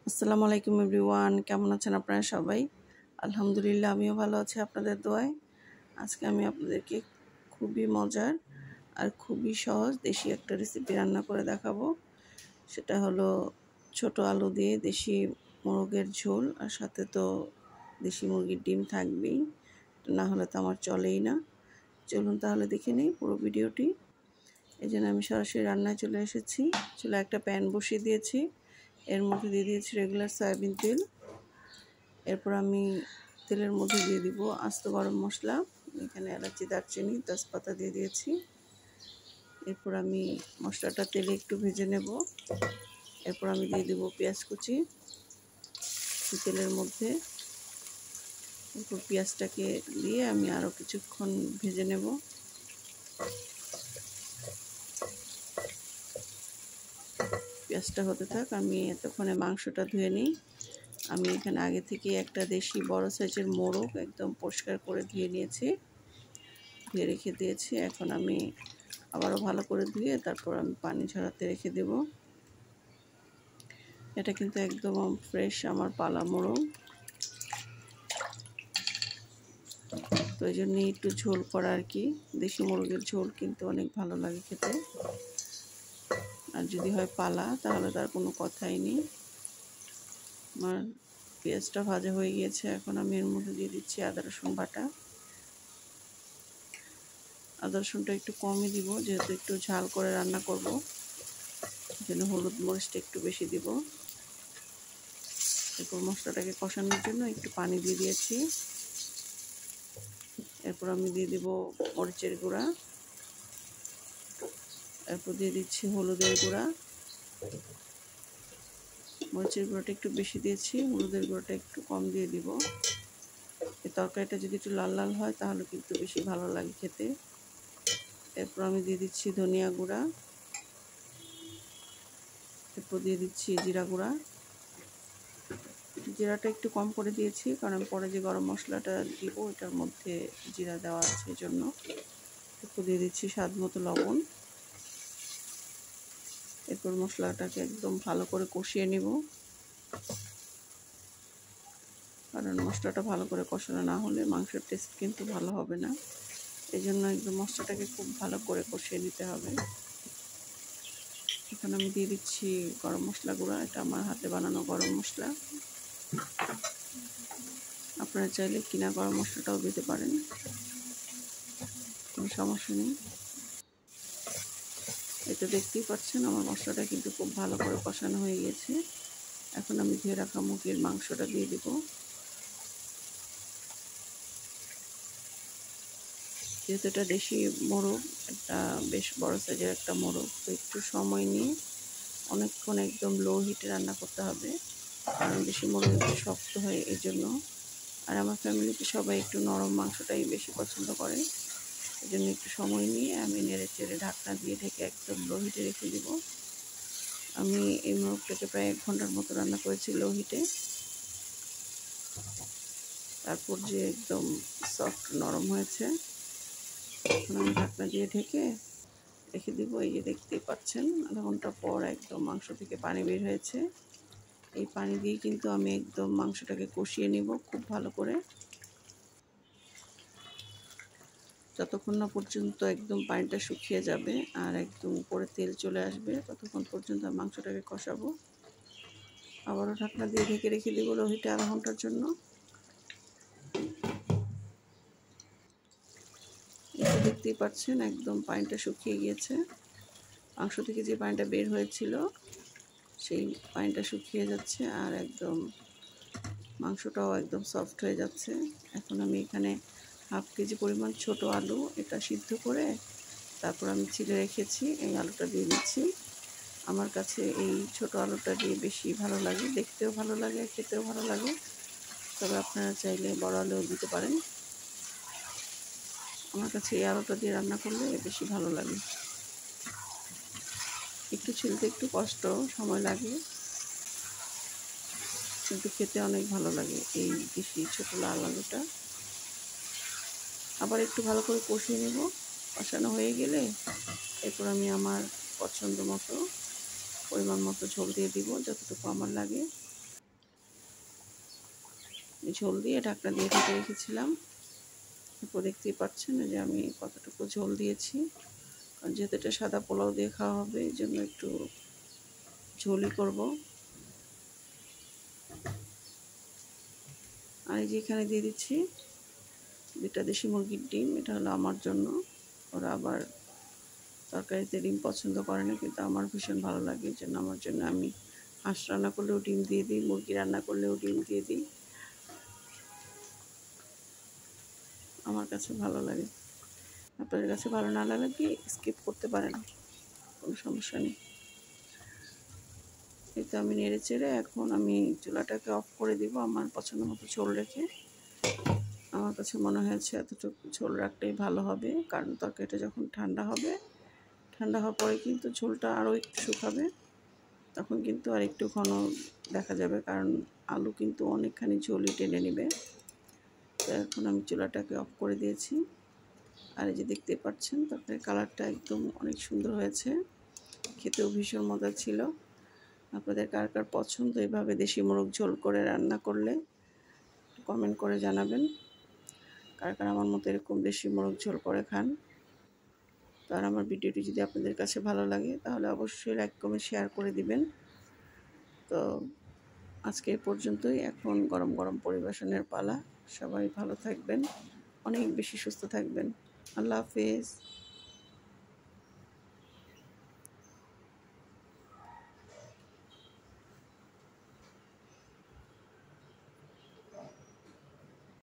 আসসালামু আলাইকুম এভরিওয়ান, কেমন আছেন আপনারা সবাই? আলহামদুলিল্লাহ, আমিও ভালো আছি আপনাদের দোয়ায়। আজকে আমি আপনাদেরকে খুবই মজার আর খুবই সহজ দেশি একটা রেসিপি রান্না করে দেখাবো। সেটা হলো ছোট আলু দিয়ে দেশি মোরগের ঝোল, আর সাথে তো দেশি মুরগির ডিম থাকবেই, না হলে তো আমার চলেই না। চলুন তাহলে দেখে নিই পুরো ভিডিওটি। এই জন্য আমি সরাসরি রান্নায় চলে এসেছি। চুলায় একটা প্যান বসিয়ে দিয়েছি, এর মধ্যে দিয়ে দিয়েছি রেগুলার সয়াবিন তেল। এরপর আমি তেলের মধ্যে দিয়ে দিব আস্ত গরম মশলা, এখানে এলাচি, দারচিনি, তেজপাতা দিয়ে দিয়েছি। এরপর আমি মশলাটা তেলে একটু ভেজে নেব। এরপর আমি দিয়ে দিব পেঁয়াজ কুচি তেলের মধ্যে। এরপর পেঁয়াজটাকে দিয়ে আমি আরও কিছুক্ষণ ভেজে নেব। পেঁয়াজটা হতে থাক, আমি এতক্ষণে মাংসটা ধুয়ে নিই। আমি এখানে আগে থেকে একটা দেশি বড় সাইজের মোরগ একদম পরিষ্কার করে ধুয়ে নিয়েছি, ধুয়ে রেখে দিয়েছি। এখন আমি আবারও ভালো করে ধুয়ে তারপর আমি পানি ঝরাতে রেখে দেব। এটা কিন্তু একদম ফ্রেশ আমার পালা মোরগ, তো এই জন্যই একটু ঝোল করা আর কি। দেশি মোরগের ঝোল কিন্তু অনেক ভালো লাগে খেতে, আর যদি হয় পালা তাহলে তার কোনো কথাই নেই। আমার পেঁয়াজটা ভাজা হয়ে গিয়েছে, এখন আমি এর মধ্যে দিয়ে দিচ্ছি আদা রসুন বাটা। আদা রসুনটা একটু কমই দিব, যেহেতু একটু ঝাল করে রান্না করব, যেন হলুদ মরিচটা একটু বেশি দিব। এরপর মশলাটাকে কষানোর জন্য একটু পানি দিয়ে দিয়েছি। এরপর আমি দিয়ে দিব মরিচের গুঁড়া, এরপর দিয়ে দিচ্ছি হলুদের গুঁড়া। মরিচের গুঁড়াটা একটু বেশি দিয়েছি, হলুদের গুঁড়াটা একটু কম দিয়ে দিব। এই তরকারিটা যদি একটু লাল লাল হয় তাহলে কিন্তু বেশি ভালো লাগে খেতে। এরপর আমি দিয়ে দিচ্ছি ধনিয়া গুঁড়া, এরপর দিয়ে দিচ্ছি জিরা গুঁড়া। জিরাটা একটু কম করে দিয়েছি, কারণ পরে যে গরম মশলাটা দিব এটার মধ্যে জিরা দেওয়া আছে, এই জন্য। এরপর দিয়ে দিচ্ছি স্বাদ মতো লবণ। এরপর মশলাটাকে একদম ভালো করে কষিয়ে নিব, কারণ মশলাটা ভালো করে কষানো না হলে মাংসের টেস্ট কিন্তু ভালো হবে না। এই জন্য একদম মশলাটাকে খুব ভালো করে কষিয়ে নিতে হবে। এখন আমি দিয়ে দিচ্ছি গরম মশলা গুঁড়া, এটা আমার হাতে বানানো গরম মশলা। আপনারা চাইলে কিনা গরম মশলাটাও দিতে পারেন, কোনো সমস্যা নেই। এটা দেখতেই পাচ্ছেন আমার মশলাটা কিন্তু খুব ভালো করে কষানো হয়ে গেছে। এখন আমি ধুয়ে রাখা মুরগির মাংসটা দিয়ে দেব। যেহেতু এটা দেশি মোরগ, একটা বেশ বড় সাইজের একটা মোরগ, তো একটু সময় নিয়ে অনেকক্ষণ একদম লো হিটে রান্না করতে হবে, কারণ দেশি মোরগ একটু শক্ত হয় এই জন্য। আর আমার ফ্যামিলিতে সবাই একটু নরম মাংসটাই বেশি পছন্দ করে, এই জন্য একটু সময় নিয়ে আমি নেড়ে চেড়ে ঢাকনা দিয়ে ঢেকে একদম লো হিটে রেখে দেব। আমি এই মোরগটাকে প্রায় 1 ঘন্টার মতো রান্না করেছি লো হিটে। তারপর যে একদম সফট নরম হয়েছে, এখন আমি ঢাকনা দিয়ে ঢেকে রেখে দিব। এই যে দেখতেই পাচ্ছেন আধা ঘন্টা পর একদম মাংস থেকে পানি বের হয়েছে। এই পানি দিয়ে কিন্তু আমি একদম মাংসটাকে কষিয়ে নিব খুব ভালো করে, যতক্ষণ না পর্যন্ত একদম পানিটা শুকিয়ে যাবে আর একদম উপরে তেল চলে আসবে, ততক্ষণ পর্যন্ত মাংসটাকে কষাবো। আবারও ঢাকনা দিয়ে ঢেকে রেখে দিব লো হিটে আধা ঘন্টার জন্য। এটা দেখতেই পাচ্ছেন একদম পানিটা শুকিয়ে গিয়েছে। মাংস থেকে যে পানিটা বের হয়েছিল সেই পানিটা শুকিয়ে যাচ্ছে, আর একদম মাংসটাও একদম সফট হয়ে যাচ্ছে। এখন আমি এখানে হাফ কেজি পরিমাণ ছোট আলু, এটা সিদ্ধ করে তারপর আমি ছিলে রেখেছি, এই আলুটা দিয়ে দিচ্ছি। আমার কাছে এই ছোট আলুটা দিয়ে বেশি ভালো লাগে, দেখতেও ভালো লাগে, খেতেও ভালো লাগে। তবে আপনারা চাইলে বড় আলুও দিতে পারেন। আমার কাছে এই আলুটা দিয়ে রান্না করলে বেশি ভালো লাগে। একটু ছিলতে একটু কষ্ট, সময় লাগে, কিন্তু খেতে অনেক ভালো লাগে এই দেশি ছোটো লাল আলুটা। আবার একটু ভালো করে কষিয়ে নেব। কষানো হয়ে গেলে এরপর আমি আমার পছন্দ মতো পরিমাণ মতো ঝোল দিয়ে দিব, যতটুকু আমার লাগে। ঝোল দিয়ে ঢাকনা দিয়ে ঢেকে রেখেছিলাম। এরপর দেখতেই পাচ্ছেন যে আমি কতটুকু ঝোল দিয়েছি, কারণ যেহেতু এটা সাদা পোলাও দিয়ে খাওয়া হবে এই জন্য একটু ঝোলই করব। আর এই যে এখানে দিয়ে দিচ্ছি 2টা দেশি মুরগির ডিম। এটা হলো আমার জন্য। ওরা আবার তরকারিতে ডিম পছন্দ করে না, কিন্তু আমার ভীষণ ভালো লাগে, এই জন্য আমার জন্য আমি হাঁস রান্না করলেও ডিম দিয়ে দিই, মুরগি রান্না করলেও ডিম দিয়ে দিই। আমার কাছে ভালো লাগে। আপনাদের কাছে ভালো না লাগলে কি স্কিপ করতে পারেন, কোনো সমস্যা নেই। এই তো আমি নেড়ে চেড়ে এখন আমি চুলাটাকে অফ করে দিব আমার পছন্দ মতো ঝোল রেখে। আমার কাছে মনে হয়েছে এতটুকু ঝোল রাখলেই ভালো হবে, কারণ তরকারিটা যখন ঠান্ডা হবে, ঠান্ডা হওয়ার পরে কিন্তু ঝোলটা আরও একটু শুকাবে, তখন কিন্তু আর একটু ঘন দেখা যাবে, কারণ আলু কিন্তু অনেকখানি ঝোলই টেনে নেবে। তো এখন আমি চুলাটাকে অফ করে দিয়েছি। আর এই যে দেখতে পাচ্ছেন তরকারির কালারটা একদম অনেক সুন্দর হয়েছে, খেতেও ভীষণ মজা ছিল। আপনাদের কার কার পছন্দ এভাবে দেশি মোরগ ঝোল করে রান্না করলে কমেন্ট করে জানাবেন, কার কার আমার মতো এরকম দেশি মোরগ ঝোল করে খান। তো আর আমার ভিডিওটি যদি আপনাদের কাছে ভালো লাগে তাহলে অবশ্যই লাইক কমেন্ট শেয়ার করে দিবেন। তো আজকে এ পর্যন্তই। এখন গরম গরম পরিবেশনের পালা। সবাই ভালো থাকবেন, অনেক বেশি সুস্থ থাকবেন। আল্লাহ হাফেজ।